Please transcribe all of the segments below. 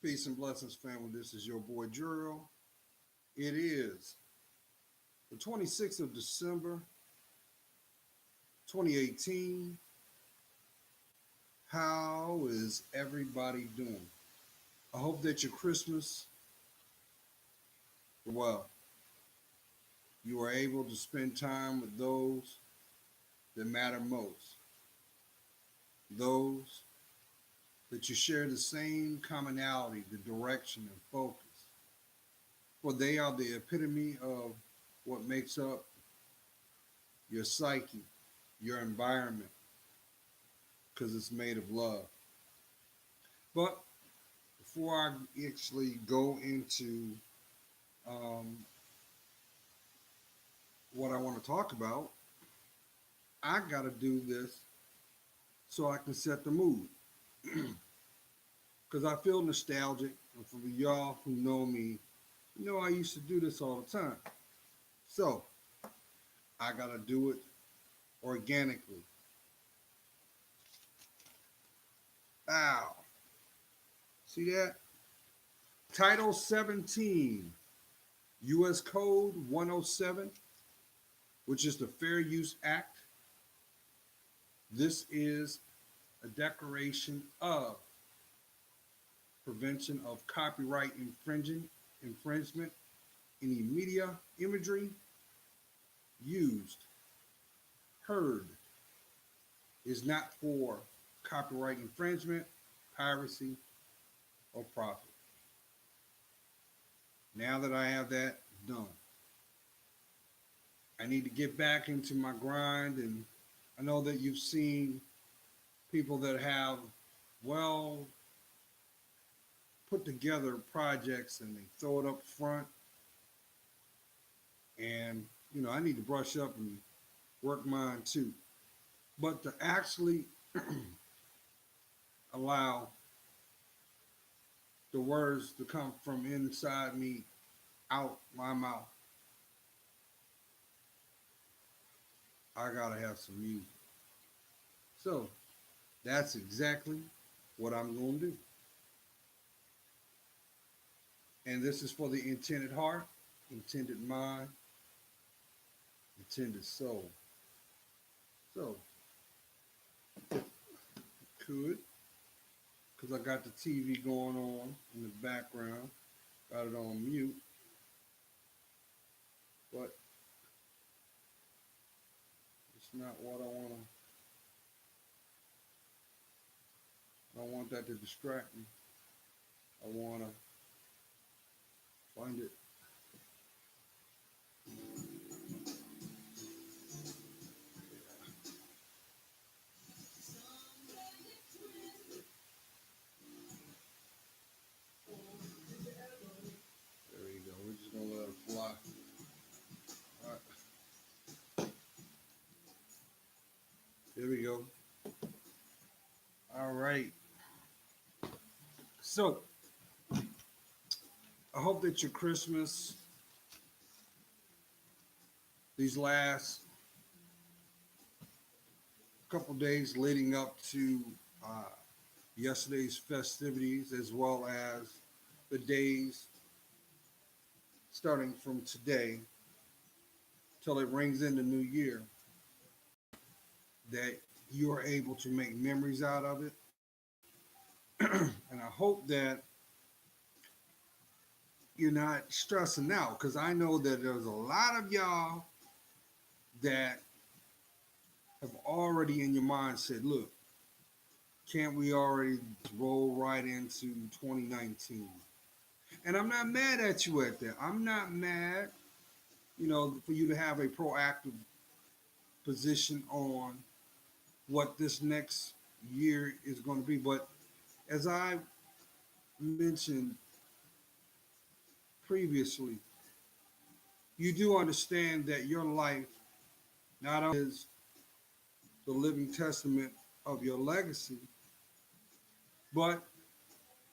Peace and blessings, family. This is your boy Juro. It is the 26th of December, 2018. How is everybody doing? I hope that your Christmas, well, you are able to spend time with those that matter most, those that you share the same commonality, the direction, and focus. For they are the epitome of what makes up your psyche, your environment, because it's made of love. But before I actually go into um, what I want to talk about, I got to do this so I can set the mood. Because I feel nostalgic. And for y'all who know me, you know I used to do this all the time. So I got to do it organically. Ow. See that? Title 17, U.S. Code 107, which is the Fair Use Act. This is a declaration of prevention of copyright infringement. Any media imagery used, heard is not for copyright infringement, piracy, or profit. Now that I have that done, I need to get back into my grind. And I know that you've seen people that have well put together projects and they throw it up front. And, I need to brush up and work mine too. But to actually allow the words to come from inside me out my mouth, I gotta have some music. So that's exactly what I'm gonna do. And this is for the intended heart, intended mind, intended soul. So could, because I got the TV going on in the background, got it on mute, but it's not what I wanna. I don't want that to distract me. I wanna find it. There you go. We're just gonna let it fly. All right. There we go. All right. So I hope that your Christmas, these last couple days leading up to uh, yesterday's festivities, as well as the days starting from today till it rings in the new year, that you are able to make memories out of it. And I hope that you're not stressing out because I know that there's a lot of y'all that have already in your mind said, look, can't we already roll right into 2019? And I'm not mad at you at that. I'm not mad, for you to have a proactive position on what this next year is going to be. But as I mentioned previously, you do understand that your life not only is the living testament of your legacy, but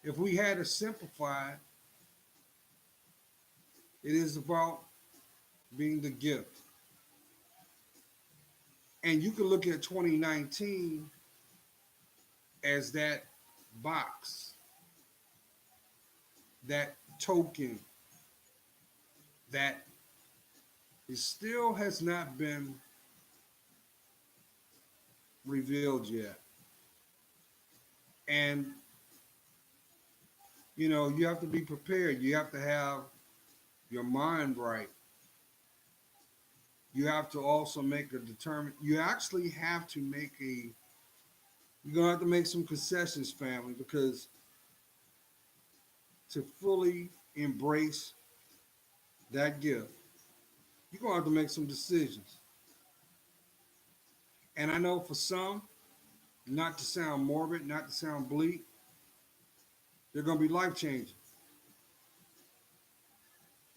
if we had to simplify it, it is about being the gift. And you can look at 2019 as that box that token that it still has not been revealed yet. And you have to be prepared. You have to have your mind right. You have to also make a determined. You actually have to make a. You're gonna have to make some concessions, family, because to fully embrace that gift, you're gonna have to make some decisions. And I know for some, not to sound morbid, not to sound bleak, they're gonna be life changing.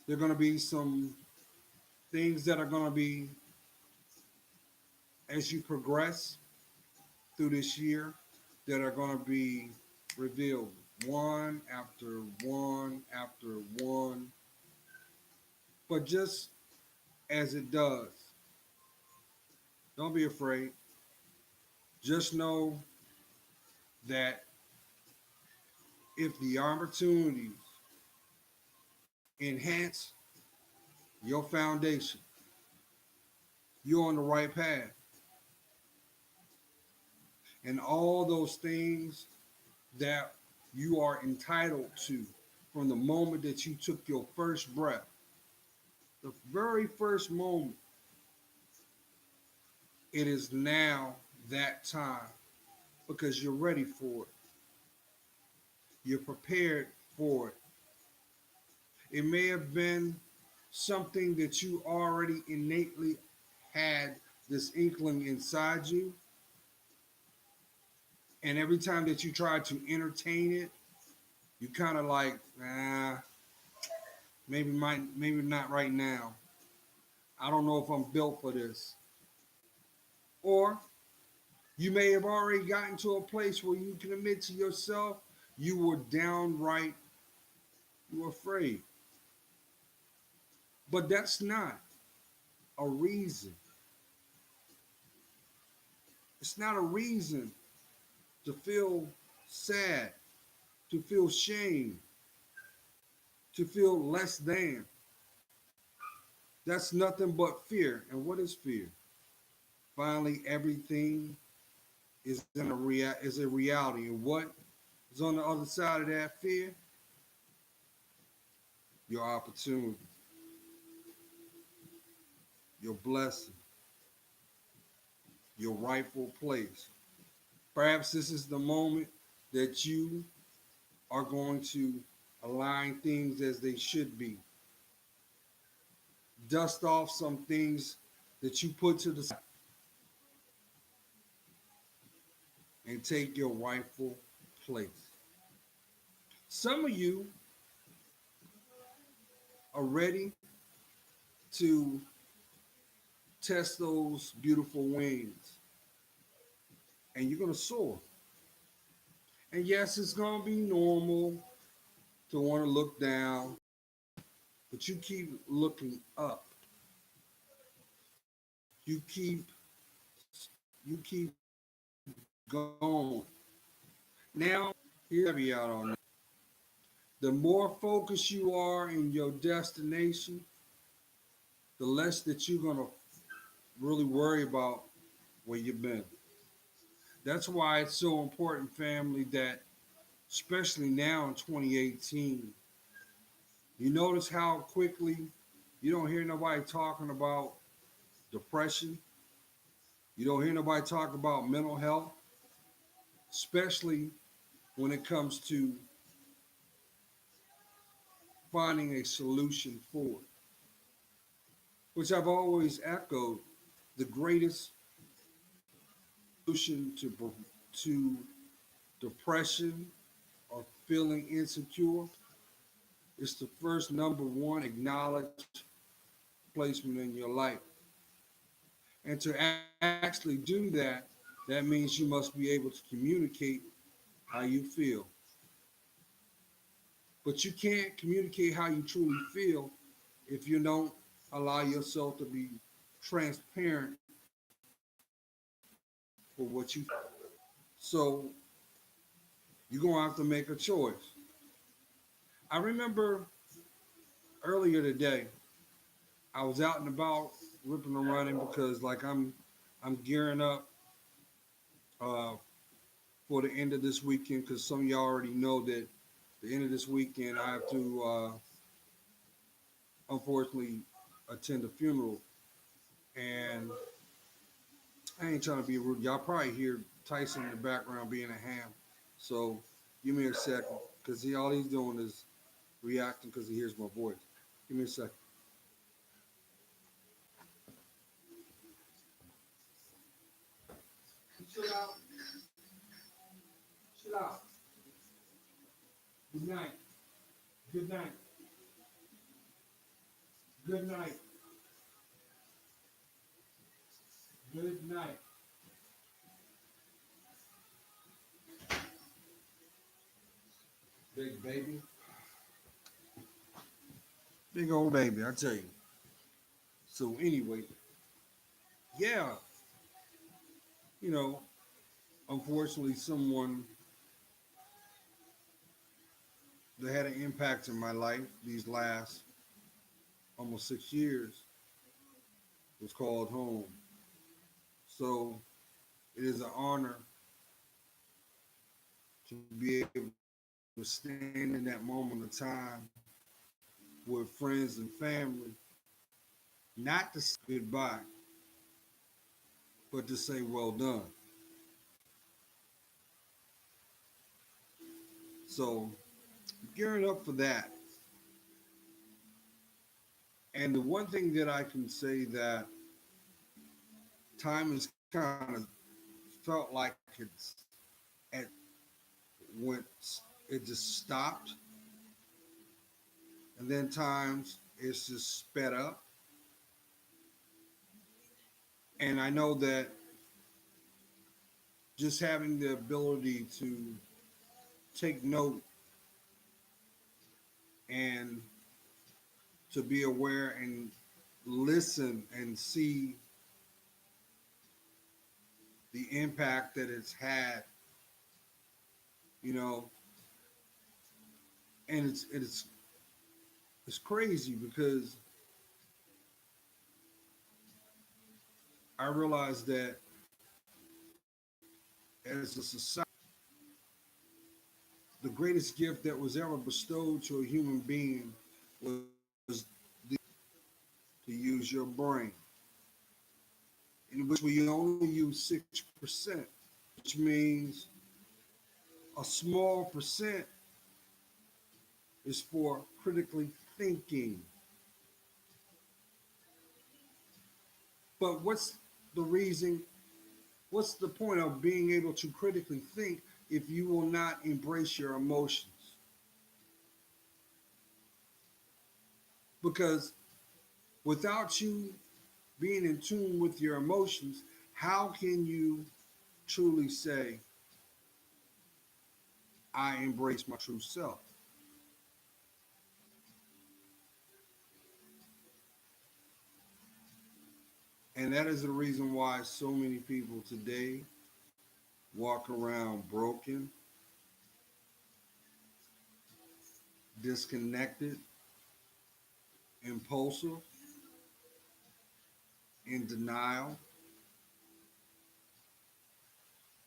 There are gonna be some things that are gonna be as you progress through this year that are gonna be revealed one after one after one. But just as it does, don't be afraid. Just know that if the opportunities enhance your foundation, you're on the right path. And all those things that you are entitled to from the moment that you took your first breath, the very first moment, it is now that time because you're ready for it. You're prepared for it. It may have been something that you already innately had this inkling inside you. And every time that you try to entertain it, you kind of like, maybe not right now. I don't know if I'm built for this. Or you may have already gotten to a place where you can admit to yourself you were downright you were afraid. But that's not a reason. It's not a reason to feel sad, to feel shame, to feel less than. That's nothing but fear. And what is fear? Finally, everything is a reality. And what is on the other side of that fear? Your opportunity, your blessing, your rightful place. Perhaps this is the moment that you are going to align things as they should be. Dust off some things that you put to the side and take your rightful place. Some of you are ready to test those beautiful wings and you're going to soar. And yes, it's going to be normal to want to look down, but you keep looking up. You keep you keep going. Now, here's the out on that. The more focused you are in your destination, the less that you're gonna really worry about where you've been. That's why it's so important, family, that especially now in 2018, you notice how quickly you don't hear nobody talking about depression. You don't hear nobody talk about mental health, especially when it comes to finding a solution for it, which I've always echoed. The greatest solution to depression or feeling insecure is to first, number one, acknowledge placement in your life. And to actually do that, that means you must be able to communicate how you feel. But you can't communicate how you truly feel if you don't allow yourself to be transparent for what you feel. So you're gonna have to make a choice. I remember earlier today, I was out and about ripping and running because like I'm gearing up uh, for the end of this weekend because some of y'all already know that the end of this weekend I have to unfortunately attend a funeral, and I ain't trying to be rude. Y'all probably hear Tyson in the background being a ham, so give me a second because all he's doing is reacting because he hears my voice. Give me a second. Chill out. Chill out. Good night. Good night. Good night. Good night. Big baby. Big old baby, I tell you. So anyway, yeah, you know, unfortunately someone that had an impact in my life these last almost 6 years was called home. So it is an honor to be able to stand in that moment of time with friends and family, not to say goodbye, but to say well done. So gearing up for that. And the one thing that I can say that time has kind of felt like it's at when it just stopped, and then times it's just sped up. And I know that just having the ability to take note and to be aware and listen and see the impact that it's had, you know, and it's crazy because I realize that as a society, the greatest gift that was ever bestowed to a human being was to use your brain, in which we only use 6%, which means a small percent is for critically thinking. But what's the reason? What's the point of being able to critically think if you will not embrace your emotions? Because without you being in tune with your emotions, how can you truly say, I embrace my true self? And that is the reason why so many people today walk around broken, disconnected, impulsive, in denial,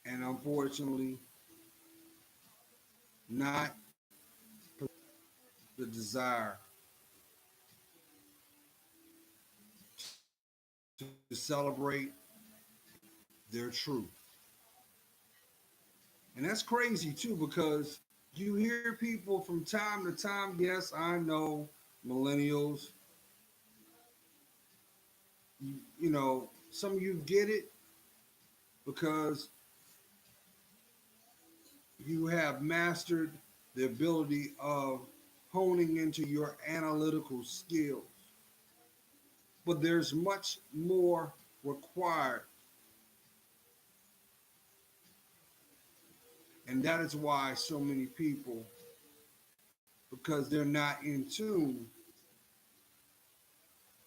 and unfortunately not the desire to celebrate their truth. And that's crazy too because you hear people from time to time, yes, I know millennials, you know, some of you get it because you have mastered the ability of honing into your analytical skills. But there's much more required. And that is why so many people, because they're not in tune,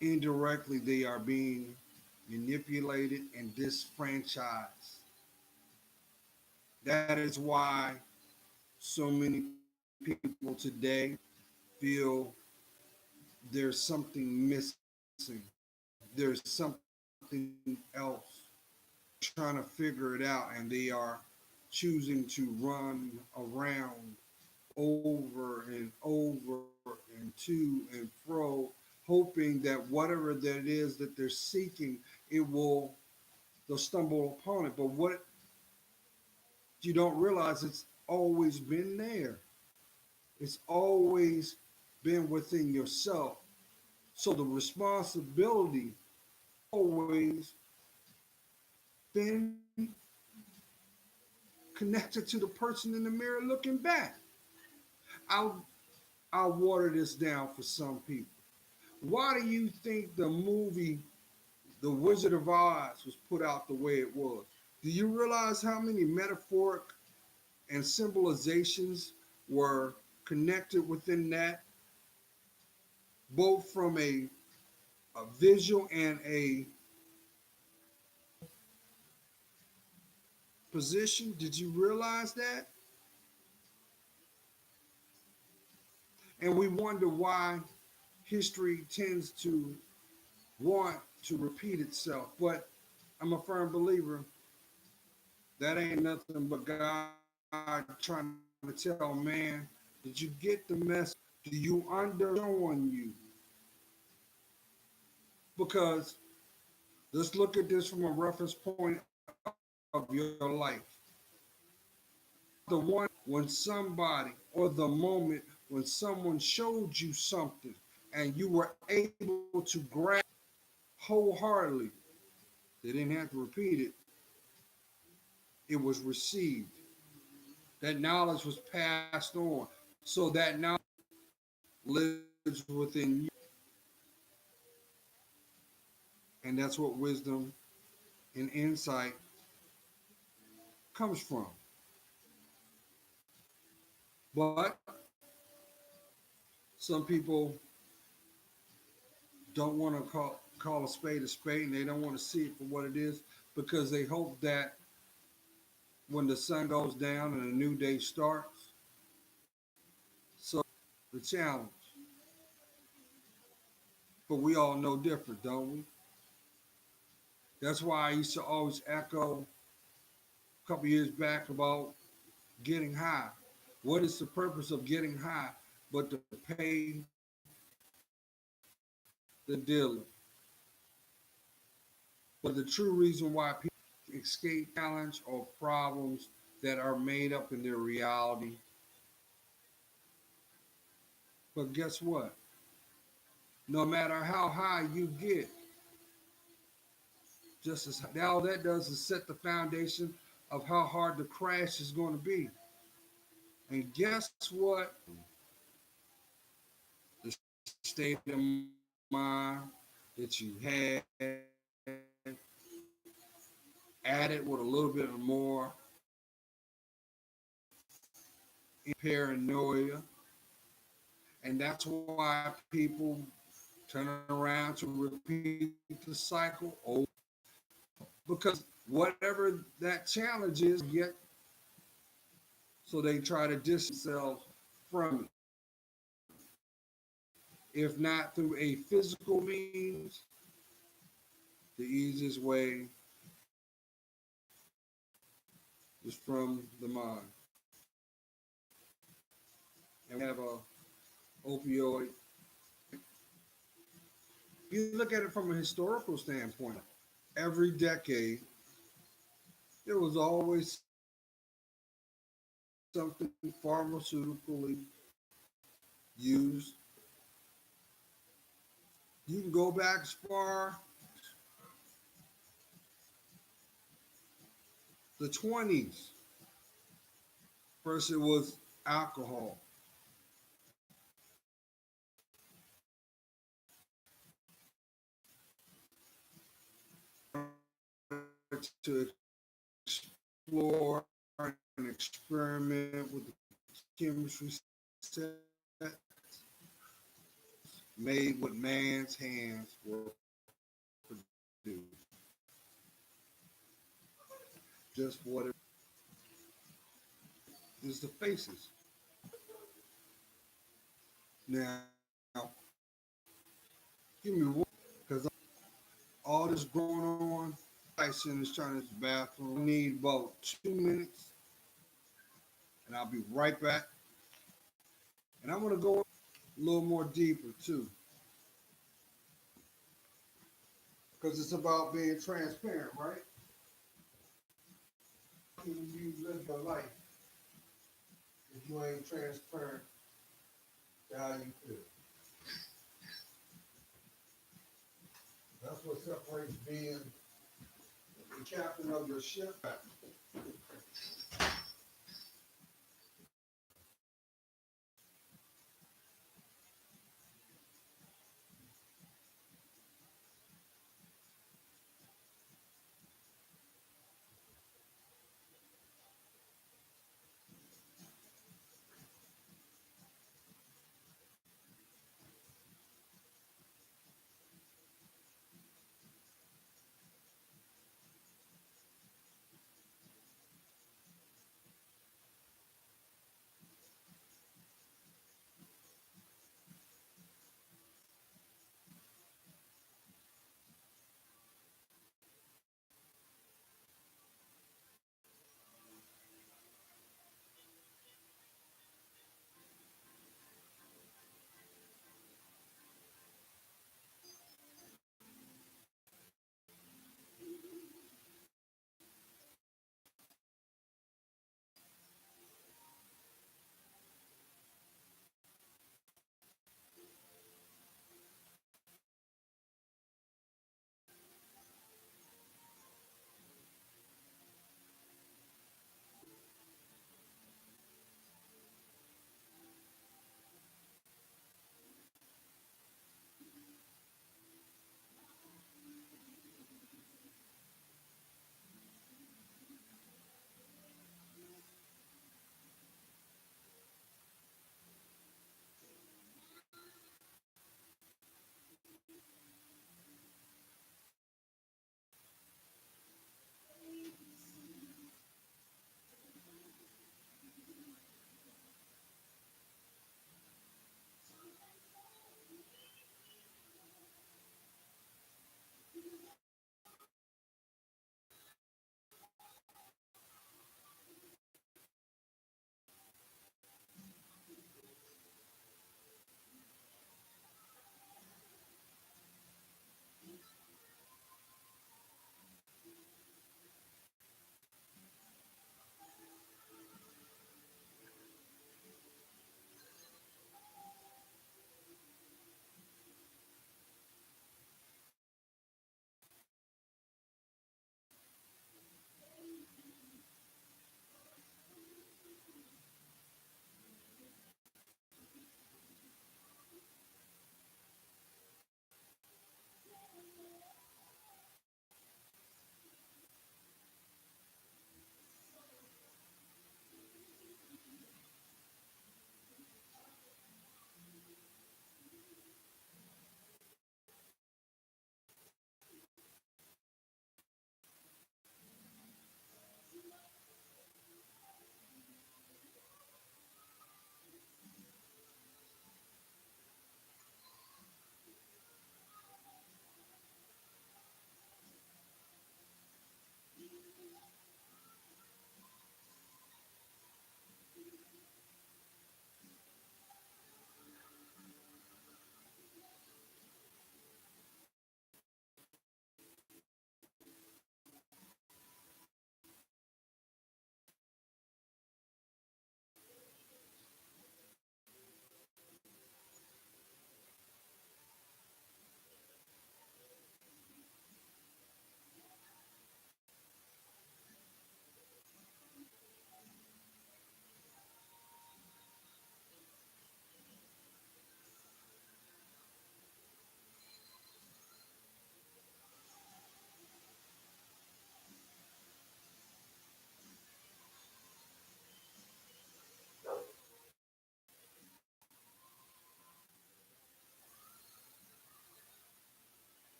indirectly they are being manipulated and disfranchised. That is why so many people today feel there's something missing, there's something else, trying to figure it out, and they are choosing to run around over and over and to and fro, hoping that whatever that is that they're seeking, it will they'll stumble upon it. But what you don't realize, it's always been there. It's always been within yourself. So the responsibility always been connected to the person in the mirror looking back. I'll I'll water this down for some people. Why do you think the movie The Wizard of Oz was put out the way it was? Do you realize how many metaphoric and symbolizations were connected within that, both from a visual and a position? Did you realize that? And we wonder why history tends to want to repeat itself. But I'm a firm believer that ain't nothing but God trying to tell man, did you get the message? Do you understand you? Because let's look at this from a reference point of your life. The one when somebody, or the moment when someone showed you something and you were able to grasp wholeheartedly, they didn't have to repeat it, it was received. That knowledge was passed on. So that knowledge lives within you. And that's what wisdom and insight comes from. But some people don't want to call a spade, and they don't want to see it for what it is, because they hope that when the sun goes down and a new day starts, so the challenge. But we all know different, don't we? That's why I used to always echo a couple years back about getting high. What is the purpose of getting high but to pay the dealer? But the true reason why people escape challenge or problems that are made up in their reality. But guess what? No matter how high you get, just as all that does is set the foundation of how hard the crash is going to be. And guess what? The state of mind that you had, added with a little bit more paranoia. And that's why people turn around to repeat the cycle over, because whatever that challenge is, yet, so they try to distance themselves from it. If not through a physical means, the easiest way is from the mind. And we have a opioid. You look at it from a historical standpoint. Every decade, there was always something pharmaceutically used. You can go back as far the 20s. First, it was alcohol. To explore and experiment with the chemistry set made with man's hands were produced. Just what it is, the faces. Now, give me one, because all this going on, Tyson is trying to bathroom. I need about 2 minutes, and I'll be right back. And I'm gonna go a little more deeper too, because it's about being transparent, right? How can you live your life if you ain't transparent to how you feel? That's what separates being the captain of your ship.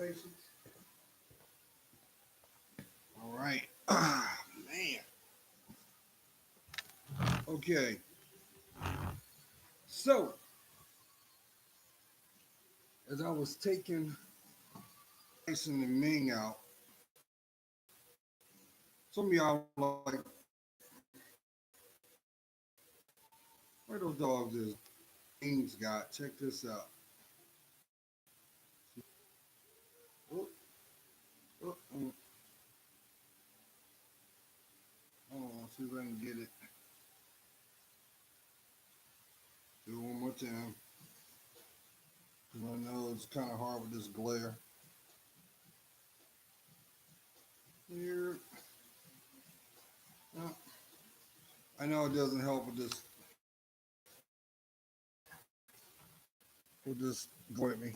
patience. All right. Man. Okay. So, as I was taking Tyson and Ming out, some of y'all like, where those dogs is? Ming's got. Check this out. Oh, oh, oh. Hold on, see if I can get it. Do it one more time. I know it's kind of hard with this glare. Here. Uh, I know it doesn't help with this go at me.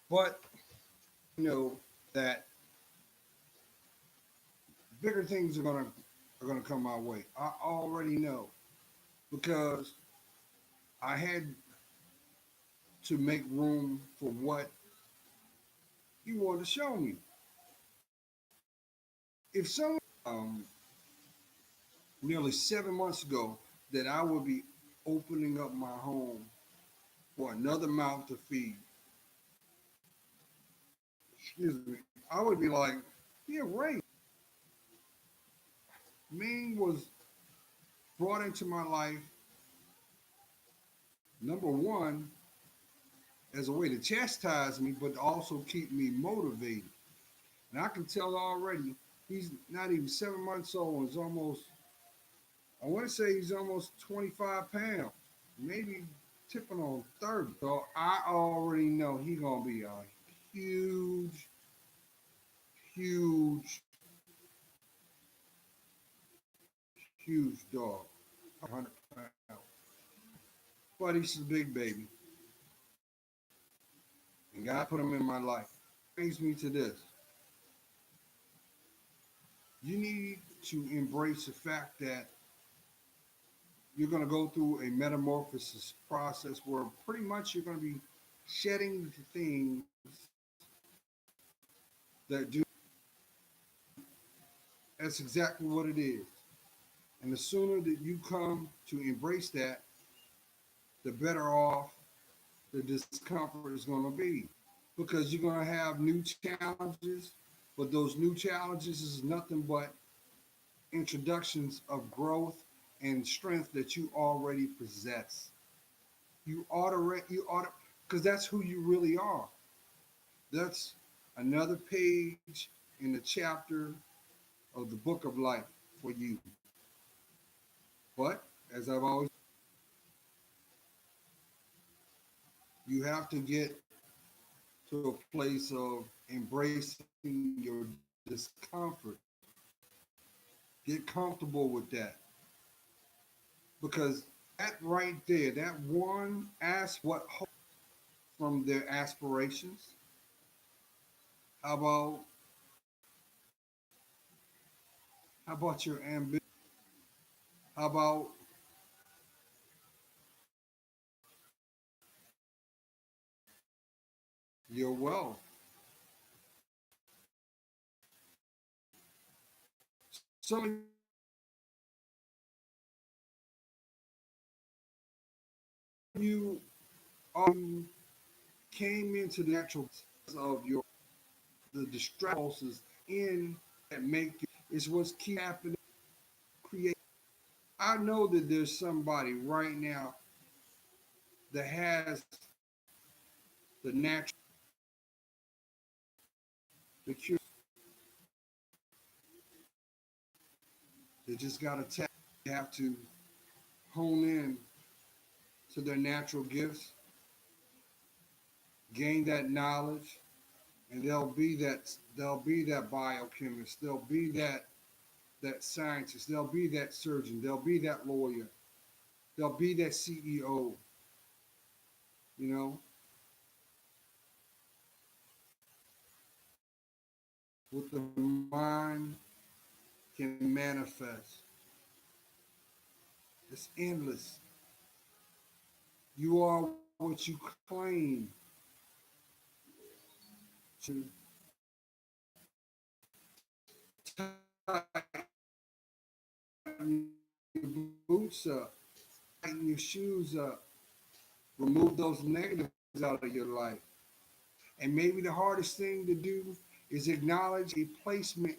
But you know that bigger things are gonna come my way. I already know because I had to make room for what he wanted to show me. If someone nearly 7 months ago that I would be opening up my home for another mouth to feed, excuse me, I would be like, yeah, right. Ming was brought into my life, number one, as a way to chastise me, but also keep me motivated. And I can tell already, he's not even 7 months old. He's almost, I want to say he's almost 25 pounds, maybe tipping on 30. So I already know he's going to be a huge, huge, huge dog. 100 pounds. But he's a big baby. And God put him in my life. Brings me to this. You need to embrace the fact that you're going to go through a metamorphosis process where pretty much you're going to be shedding the things that do. That's exactly what it is. And the sooner that you come to embrace that, the better off the discomfort is going to be. Because you're going to have new challenges, but those new challenges is nothing but introductions of growth and strength that you already possess. You ought to, because that's who you really are. That's another page in the chapter of the book of life for you. But as I've always, you have to get to a place of embracing your discomfort. Get comfortable with that because that right there, that one ask what from their aspirations. How about your ambition? How about your wealth? Some of you came into the natural of your the distractions in that make you is what's keep happening. Create. I know that there's somebody right now that has the natural, the cure. They just got to tap. They have to hone in to their natural gifts, gain that knowledge, and they'll be that biochemist. They'll be that scientist. They'll be that surgeon. They'll be that lawyer. They'll be that CEO. You know, with the mind can manifest. It's endless. You are what you claim. tighten your boots up, tighten your shoes up, remove those negatives out of your life. And maybe the hardest thing to do is acknowledge a placement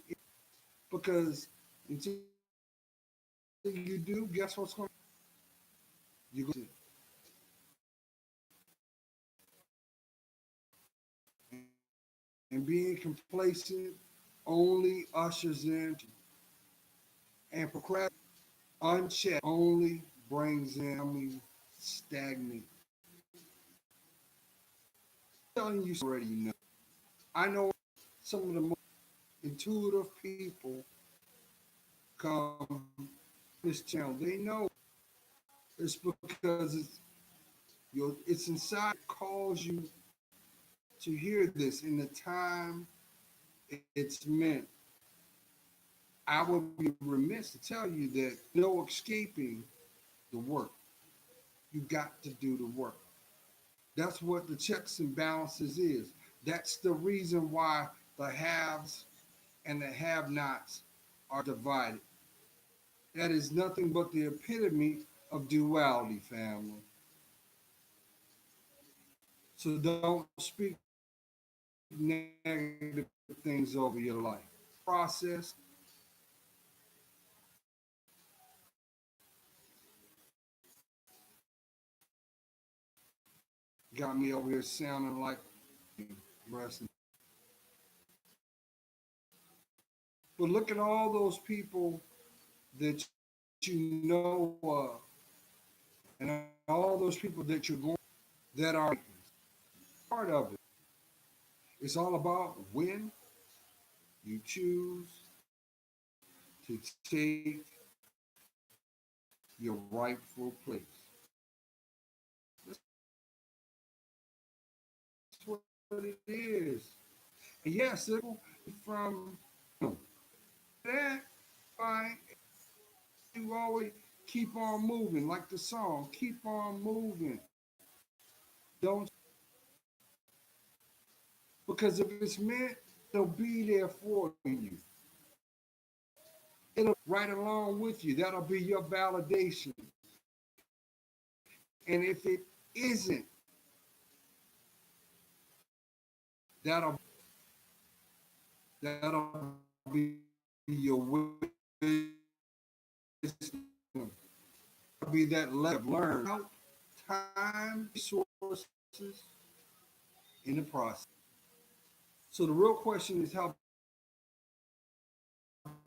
because until you do, guess what's going to you're going to and being complacent only ushers in and procrastination unchecked only brings in stagnant. I'm telling you already know. I know some of the most intuitive people come this channel. They know it's because it's inside calls you to hear this in the time it's meant. I would be remiss to tell you that no escaping the work. You got to do the work. That's what the checks and balances is. That's the reason why the haves and the have-nots are divided. That is nothing but the epitome of duality, family. So don't speak negative things over your life. Process. Got me over here sounding like wrestling. But look at all those people that you know of, and all those people that you're going that are part of it. It's all about when you choose to take your rightful place. That's what it is. And yes, it will be from that fine. You always keep on moving, like the song. Keep on moving. Don't because if it's meant, it'll be there for you. It'll right along with you. That'll be your validation. And if it isn't, that'll that'll be your wisdom. That'll be that level learn time resources in the process. So the real question is how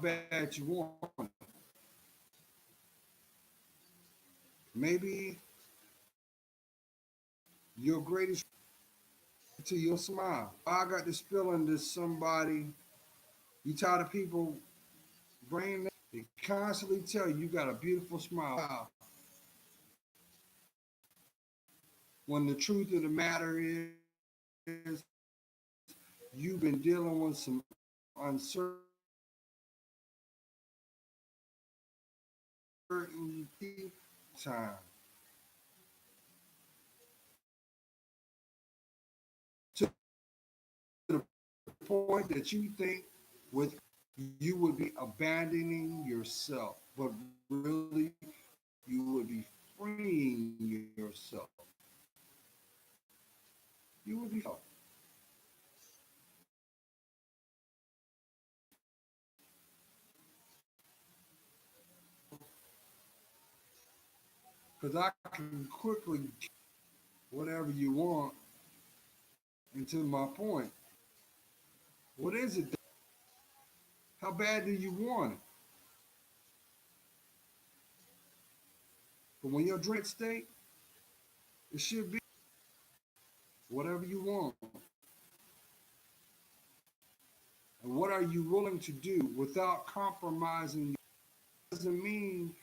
bad you want it. Maybe your greatest to your smile. I got this feeling that somebody you tired of people bringing that they constantly tell you you got a beautiful smile. Wow. When the truth of the matter is you've been dealing with some uncertainty time to the point that you think with you would be abandoning yourself, but really you would be freeing yourself. You would be because I can quickly whatever you want into my point. What is it? How bad do you want it? But when you're dread state, it should be whatever you want. And what are you willing to do without compromising? Doesn't mean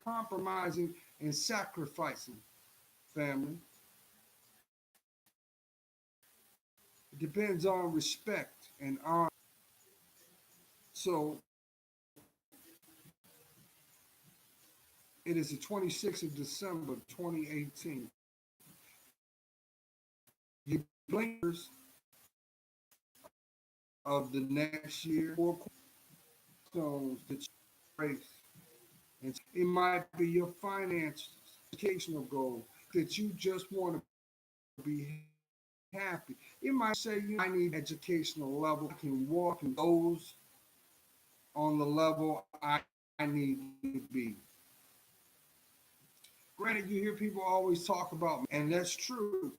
compromising and sacrificing, family. It depends on respect and honor. So it is the 26th of December, 2018. You blinkers of the next year, four cornerstones that you embrace. And it might be your finances, educational goal that you just want to be happy. It might say, I need educational level. I can walk and those on the level I need to be. Granted, you hear people always talk about, and that's true.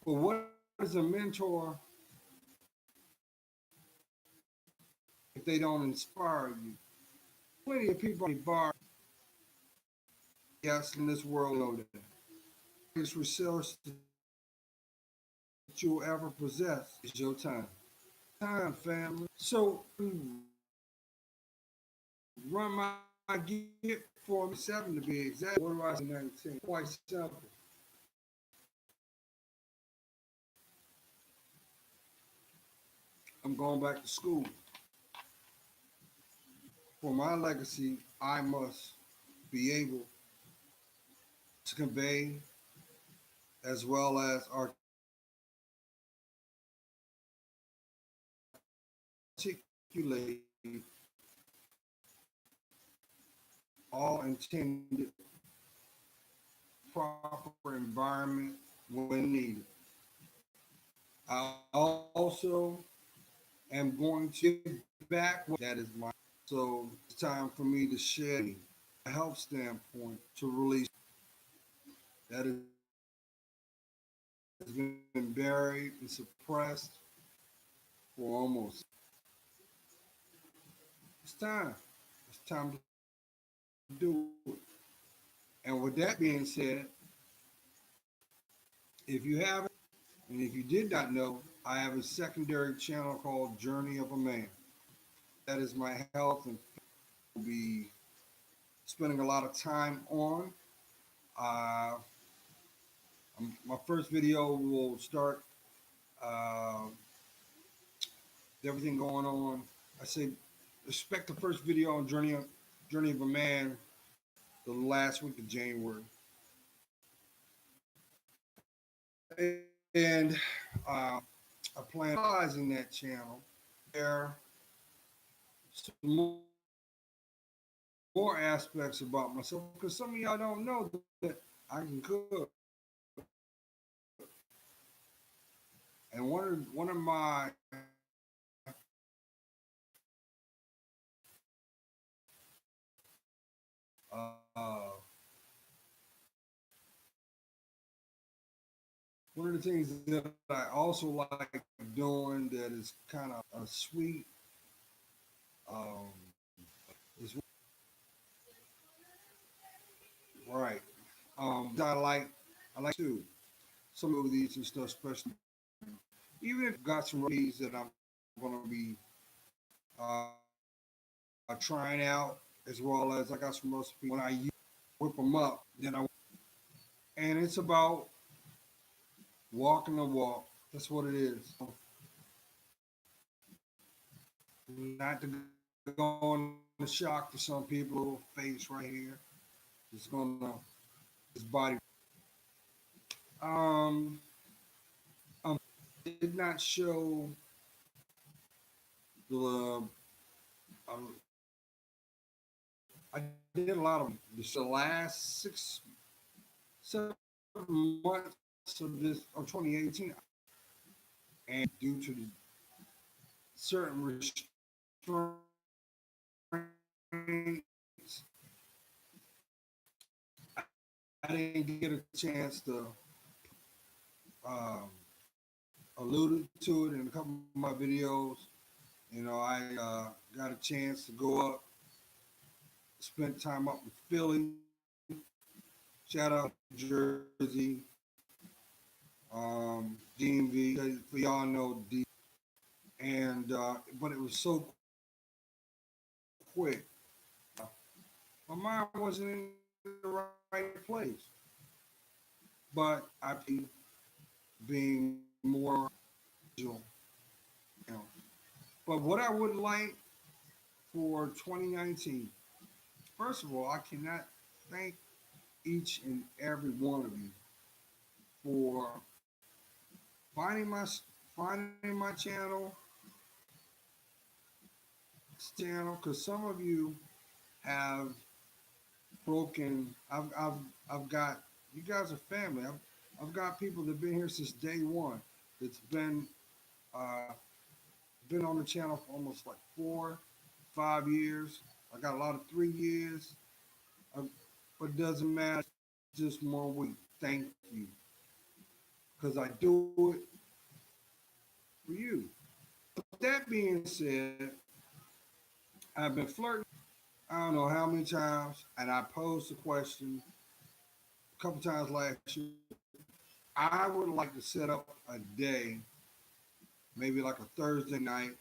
But what is a mentor if they don't inspire you? Plenty of people bar, yes, in this world know that. Greatest resource that you'll ever possess is your time. Time, family. So run my get for me 7 to be exact. What do I say 19? Quite simple. I'm going back to school. For my legacy, I must be able to convey as well as articulate all intended proper environment when needed. I also am going to give back what that is my. So it's time for me to share a health standpoint to release that has been buried and suppressed for almost. It's time. It's time to do it. And with that being said, if you haven't, and if you did not know, I have a secondary channel called Journey of a Man. That is my health and will be spending a lot of time on. Uh, my first video will start uh, everything going on. I say expect the first video on Journey of a Man the last week of January, and I plan on in that channel. There some more aspects about myself because some of y'all don't know that I can cook. And one of my uh, one of the things that I also like doing that is kind of a sweet um, is right. I like too some of these and stuff, especially even if I've got some recipes that I'm going to be trying out, as well as I got some recipes when I whip them up. And it's about walking the walk. That's what it is. Not to go on the shock for some people. Face right here. It's gonna his body. Um, did not show the. I did a lot of this the last 6 7 months of this of 2018, and due to the certain restraints, I didn't get a chance to um, alluded to it in a couple of my videos. I got a chance to go up, spend time up in Philly. Shout out to Jersey, DMV. For y'all know D. And but it was so quick. My mind wasn't in the right place. But I being more visual. You know. But what I would like for 2019, first of all, I cannot thank each and every one of you for finding my finding my channel, because some of you have broken. I've got you guys are family. I've got people that've been here since day one. That's uh, been on the channel for almost like 4, 5 years. I got a lot of 3 years, uh, but it doesn't matter. Just 1 week. Thank you, because I do it for you. With that being said, I've been flirting. I don't know how many times, and I posed the question a couple times last year. I would like to set up a day, maybe like a Thursday night,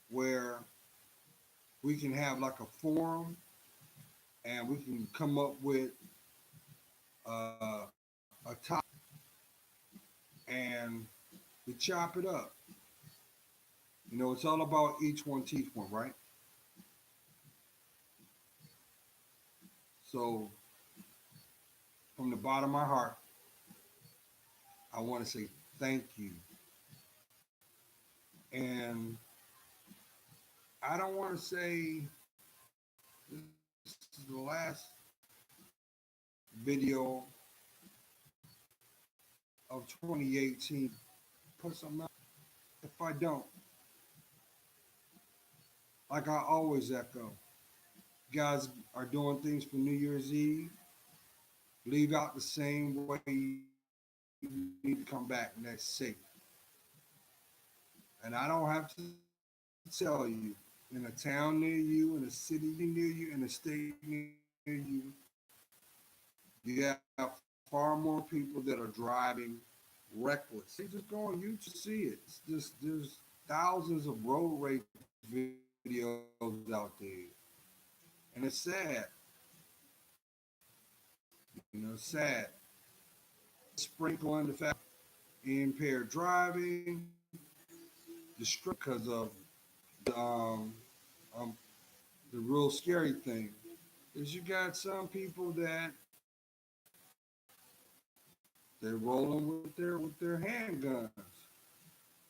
where we can have like a forum and we can come up with a topic and we chop it up. You know, it's all about each one teach one, right? So, from the bottom of my heart, I want to say thank you. And I don't want to say this is the last video of 2018. Put something out. If I don't, like I always echo, you guys are doing things for New Year's Eve. Leave out the same way you need to come back, and that's safe. And I don't have to tell you, in a town near you, in a city near you, in a state near you, you have far more people that are driving reckless. You just go on YouTube to see it. It's just there's thousands of road rage videos out there, and it's sad. Sad. Sprinkle in the fact impaired driving, distress because of the um, the real scary thing is you got some people that they're rolling with their handguns,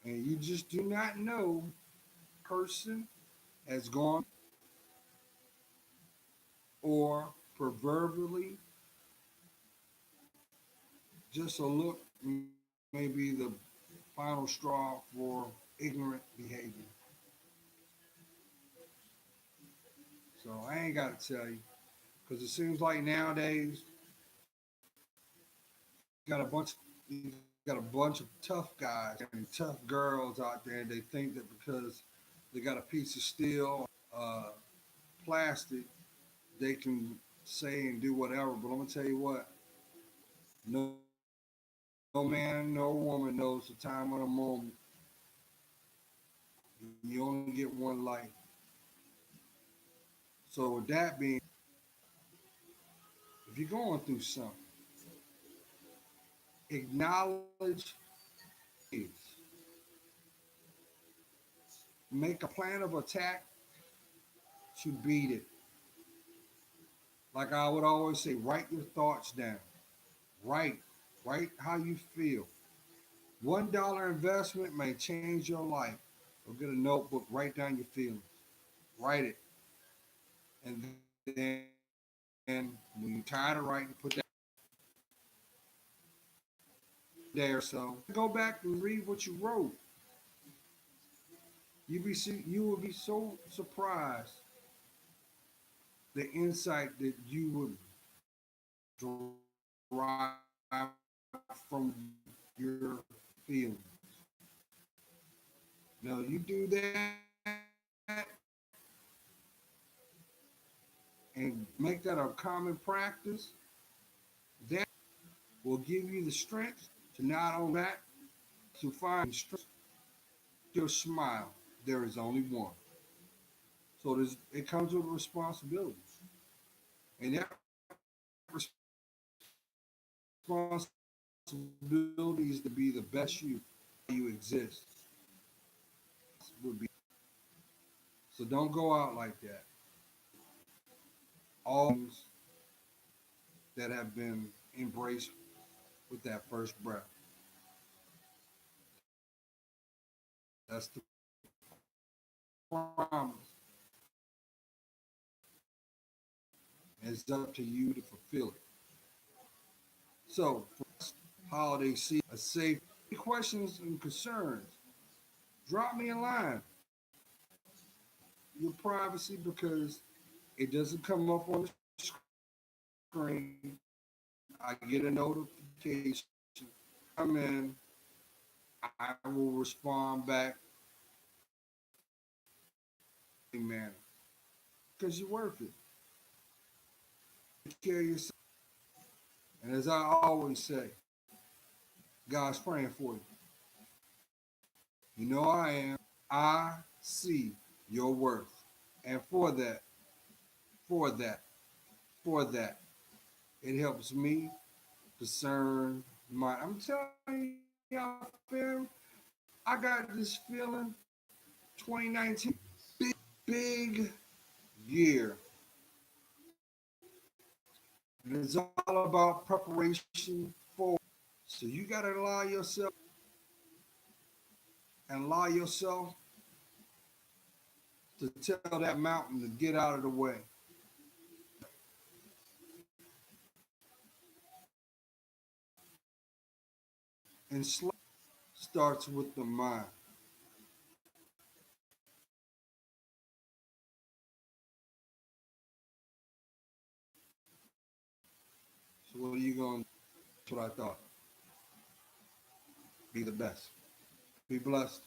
and you just do not know person has gone or proverbially just a look may be the final straw for ignorant behavior. So I ain't got to tell you because it seems like nowadays you got a bunch you got a bunch of tough guys and tough girls out there. And they think that because they got a piece of steel, plastic, they can say and do whatever. But I'm gonna tell you what, no man, no woman knows the time of the moment. You only get one life. So with that being, if you're going through something, acknowledge is. Make a plan of attack to beat it. Like I would always say, write your thoughts down. Write. Write how you feel. $1 investment may change your life. Go get a notebook, write down your feelings. Write it. And then when you're tired of writing, put that there. So go back and read what you wrote. You will be so surprised the insight that you would derive from your feelings. Now you do that and make that a common practice, that will give you the strength to not only that, to find strength, your smile. There is only one. So it comes with responsibilities. And that responsibility is to be the best you exist. Would be so don't go out like that. All things that have been embraced with that first breath. That's the promise. And it's up to you to fulfill it. So, for this holiday season, a safe questions and concerns, drop me a line. Your privacy because it doesn't come up on the screen. I get a notification. Come in. I will respond back in a manner because you're worth it. Take care of yourself. And as I always say, God's praying for you. You know I am. I see your worth. And for that, for that, it helps me discern my. I'm telling y'all, fam, I got this feeling 2019, big year. And it's all about preparation for. So you got to allow yourself to tell that mountain to get out of the way. And slow starts with the mind. So what are you going to do? That's what I thought. Be the best. Be blessed.